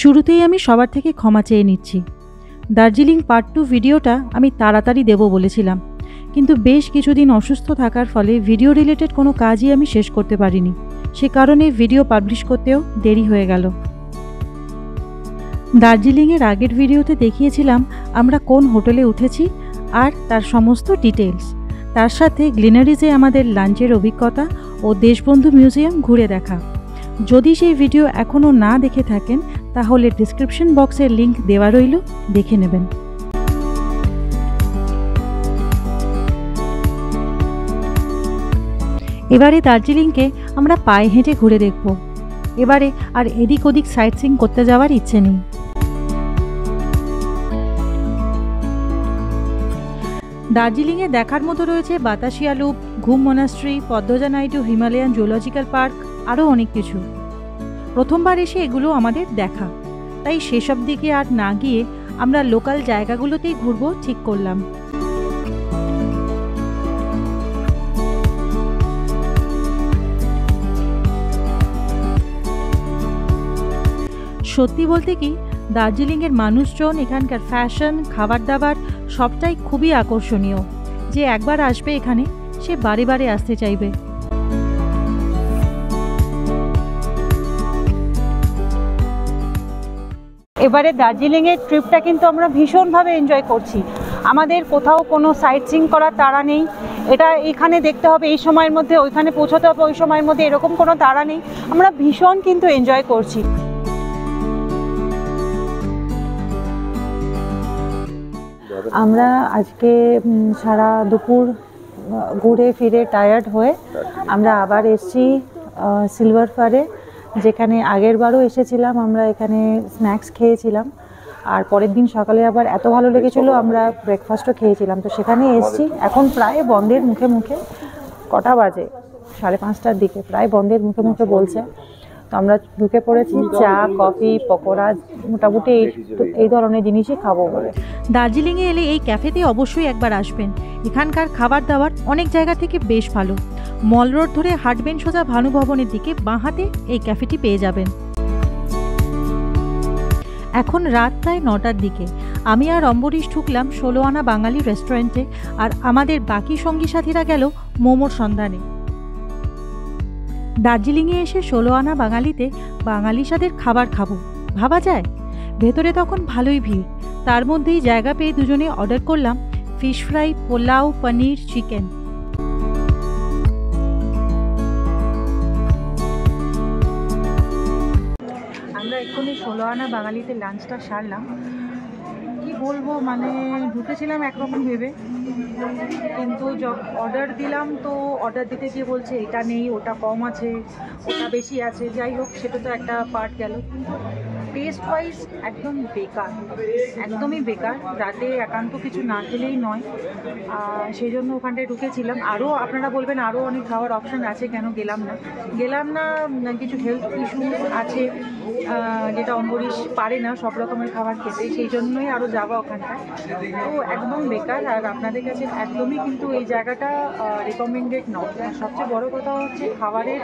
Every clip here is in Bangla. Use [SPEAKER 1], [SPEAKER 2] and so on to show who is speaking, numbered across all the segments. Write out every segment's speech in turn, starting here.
[SPEAKER 1] শুরুতেই আমি সবার থেকে ক্ষমা চেয়ে নিচ্ছি। দার্জিলিং পার্ট 2 ভিডিওটা আমি তাড়াতাড়ি দেব বলেছিলাম, কিন্তু বেশ কিছুদিন অসুস্থ থাকার ফলে ভিডিও রিলেটেড কোনো কাজই আমি শেষ করতে পারিনি। সে কারণে ভিডিও পাবলিশ করতেও দেরি হয়ে গেল। দার্জিলিংয়ের আগের ভিডিওতে দেখিয়েছিলাম আমরা কোন হোটেলে উঠেছি আর তার সমস্ত ডিটেলস, তার সাথে গ্লিনারিজে আমাদের লাঞ্চের অভিজ্ঞতা ও দেশবন্ধু মিউজিয়াম ঘুরে দেখা। যদি সেই ভিডিও এখনও না দেখে থাকেন তাহলে ডিসক্রিপশন বক্সের লিংক দেওয়া রইল, দেখে নেবেন। এবারে দার্জিলিংকে আমরা পায়ে হেঁটে ঘুরে দেখব। এবারে আর এদিক ওদিক সাইট সিইং করতে যাওয়ার ইচ্ছে নেই। দার্জিলিংয়ে দেখার মতো রয়েছে বাতাসিয়া লুপ, ঘুম monastery, Padmaja Naidu Himalayan zoological park, আরও অনেক কিছু। প্রথমবার এসে এগুলো আমাদের দেখা, তাই সেসব দিকে আর না গিয়ে আমরা লোকাল জায়গাগুলোতেই ঘুরবো ঠিক করলাম। সত্যি বলতে কি, দার্জিলিংয়ের মানুষজন, এখানকার ফ্যাশন, খাবার দাবার সবটাই খুবই আকর্ষণীয়। যে একবার আসবে এখানে সে বারে বারে আসতে চাইবে। এবারে দার্জিলিংয়ের ট্রিপটা কিন্তু আমরা ভীষণভাবে এনজয় করছি। আমাদের কোথাও কোনো সাইট সিইং করার তাড়া নেই, এটা এখানে দেখতে হবে এই সময়ের মধ্যে, ওইখানে পৌঁছতে হবে ওই সময়ের মধ্যে, এরকম কোনো তাড়া নেই। আমরা ভীষণ কিন্তু এনজয় করছি। আমরা আজকে সারা দুপুর ঘুরে ফিরে টায়ার্ড হয়ে আমরা আবার এসেছি সিলভার ফারে, যেখানে আগের বারও এসেছিলাম। আমরা এখানে স্ন্যাক্স খেয়েছিলাম, আর পরের দিন সকালে আবার এত ভালো লেগেছিলো আমরা ব্রেকফাস্টও খেয়েছিলাম। তো সেখানে এসেছি, এখন প্রায় বন্ধের মুখে মুখে। কটা বাজে? 5:30টার দিকে, প্রায় বন্ধের মুখে মুখে বলছে। তো আমরা ঢুকে পড়েছি চা, কফি, পকোড়া, মোটামুটি এই ধরনের জিনিসই খাবো বলে। দার্জিলিংয়ে এলে এই ক্যাফেতে অবশ্যই একবার আসবেন। এখানকার খাবার দাবার অনেক জায়গা থেকে বেশ ভালো। মল রোড ধরে হাঁটবেন সোজা ভানু ভবনের দিকে, বাঁ হাতে এই ক্যাফেটি পেয়ে যাবেন। এখন রাত প্রায় 9টার দিকে। আমি আর অম্বরীশ ঢুকলাম 16 আনা বাঙালি রেস্টুরেন্টে, আর আমাদের বাকি সঙ্গী সাথীরা গেল মোমোর সন্ধানে। দার্জিলিংয়ে এসে 16 আনা বাঙালিতে বাঙালি স্বাদের খাবার খাবো, ভাবা যায়? ভেতরে তখন ভালোই ভিড়। তার মধ্যেই জায়গা পেয়ে দুজনে অর্ডার করলাম ফিশ ফ্রাই, পোলাও, পনির, চিকেন। আমরা এক্ষুনি 16 আনা বাঙালিতে লাঞ্চটা সারলাম। কি বলবো, মানে ঢুকেছিলাম একরকম ভেবে, কিন্তু অর্ডার দিলাম তো অর্ডার দিতে গিয়ে বলছে এটা নেই, ওটা কম আছে, ওটা বেশি আছে। যাই হোক, সেটা তো একটা পার্ট গেল। টেস্ট ওয়াইজ একদম বেকার, একদমই বেকার। রাতে একান্ত কিছু না খেলেই নয়, সেই জন্য ওখানটায় ঢুকেছিলাম। আরও আপনারা বলবেন আরও অনেক খাওয়ার অপশান আছে, কেন গেলাম না। কিছু হেলথ ইস্যু আছে, যেটা অম্বরীশ পারে না সব রকমের খাবার খেতে, সেই জন্যই আরও যাওয়া ওখানটায়। তো একদম বেকার, আর আপনাদের কাছে একদমই কিন্তু এই জায়গাটা রেকমেন্ডেড নয়। সবচেয়ে বড় কথা হচ্ছে খাবারের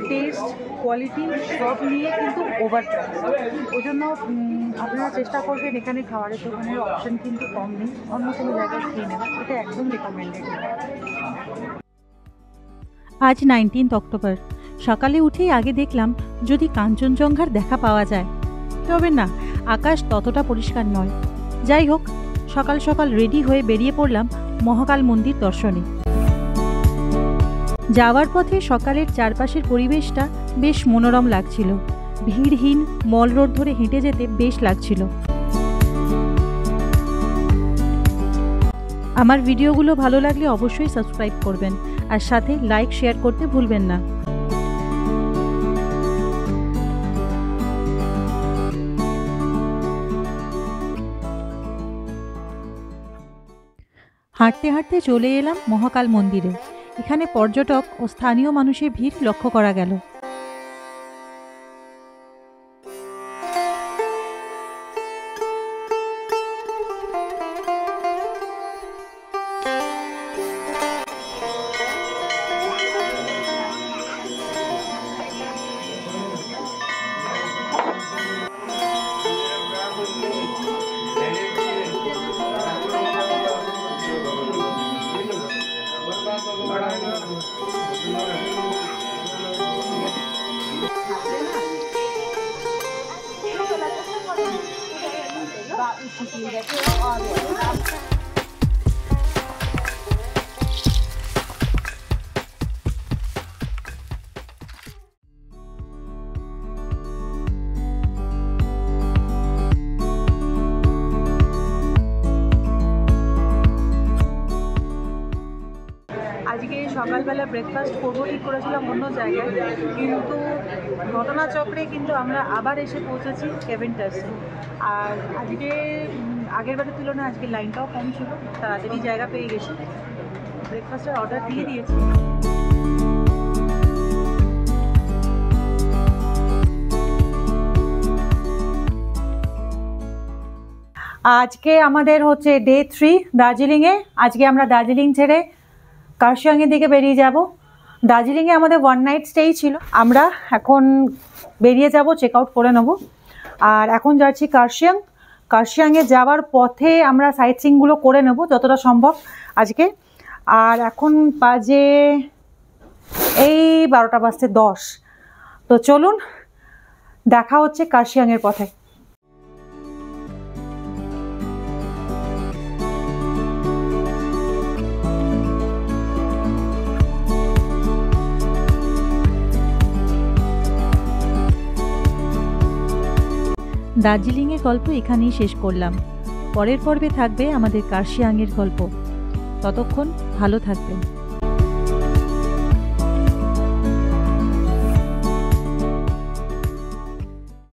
[SPEAKER 1] টেস্ট, কোয়ালিটি সব নিয়ে কিন্তু ওভার প্রাইস। ওই জন্য আপনারা চেষ্টা করবেন এখানে খাবারের দোকানের অপশান কিন্তু কম নেই, অন্য কোনো জায়গায় খেয়ে নেবেন, এটা একদম রেকমেন্ডেড। আজ 19 অক্টোবর। সকালে উঠেই আগে দেখলাম যদি কাঞ্চনজঙ্ঘার দেখা পাওয়া যায়, তবে না, আকাশ ততটা পরিষ্কার নয়। যাই হোক, সকাল সকাল রেডি হয়ে বেরিয়ে পড়লাম মহাকাল মন্দির দর্শনে। যাওয়ার পথে সকালের চারপাশের পরিবেশটা বেশ মনোরম লাগছিল। ভিড়হীন মল রোড ধরে হেঁটে যেতে বেশ লাগছিল। আমার ভিডিওগুলো ভালো লাগলে অবশ্যই সাবস্ক্রাইব করবেন, আর সাথে লাইক শেয়ার করতে ভুলবেন না। হাঁটতে হাঁটতে চলে এলাম মহাকাল মন্দিরে। এখানে পর্যটক ও স্থানীয় মানুষের ভিড় লক্ষ্য করা গেল। আজকে সকালবেলা ব্রেকফাস্ট করবো ঠিক করেছিলাম অন্য জায়গায়, কিন্তু ঘটনাচক্রে কিন্তু আমরা আবার এসে পৌঁছেছি কেভেন্টার্সে। আর আজকে আগের বারের তুলনায় আজকে লাইনটাও কম ছিল, তাড়াতাড়ি জায়গা পেয়ে গেছি, ব্রেকফাস্টের অর্ডার দিয়ে দিয়েছি। আজকে আমাদের হচ্ছে ডে 3 দার্জিলিংয়ে। আজকে আমরা দার্জিলিং ছেড়ে কার্শিয়াংয়ের দিকে বেরিয়ে যাব। দার্জিলিংয়ে আমাদের 1 নাইট স্টেই ছিল, আমরা এখন বেরিয়ে যাব, চেক আউট করে নেব। আর এখন যাচ্ছি কার্শিয়াং। কার্শিয়াংয়ে যাওয়ার পথে আমরা সাইট সিইংগুলো করে নেব যতটা সম্ভব আজকে। আর এখন বাজে এই 12টা বাজতে 10। তো চলুন, দেখা হচ্ছে কার্শিয়াংয়ের পথে।
[SPEAKER 2] দার্জিলিংয়ের গল্প এখানেই শেষ করলাম। পরের পর্বে থাকবে আমাদের কার্শিয়াংয়ের গল্প। ততক্ষণ ভালো থাকবেন।